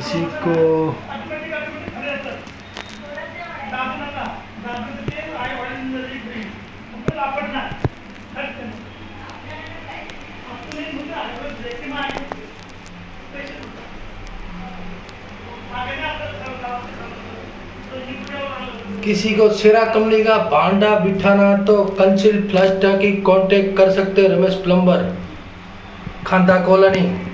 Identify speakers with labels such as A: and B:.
A: किसी को किसी को सिरा कंपनी का भांडा बिठाना तो कंसिल फ्लास्टा की कांटेक्ट कर सकते हैं। रमेश प्लम्बर, खांदा कॉलोनी।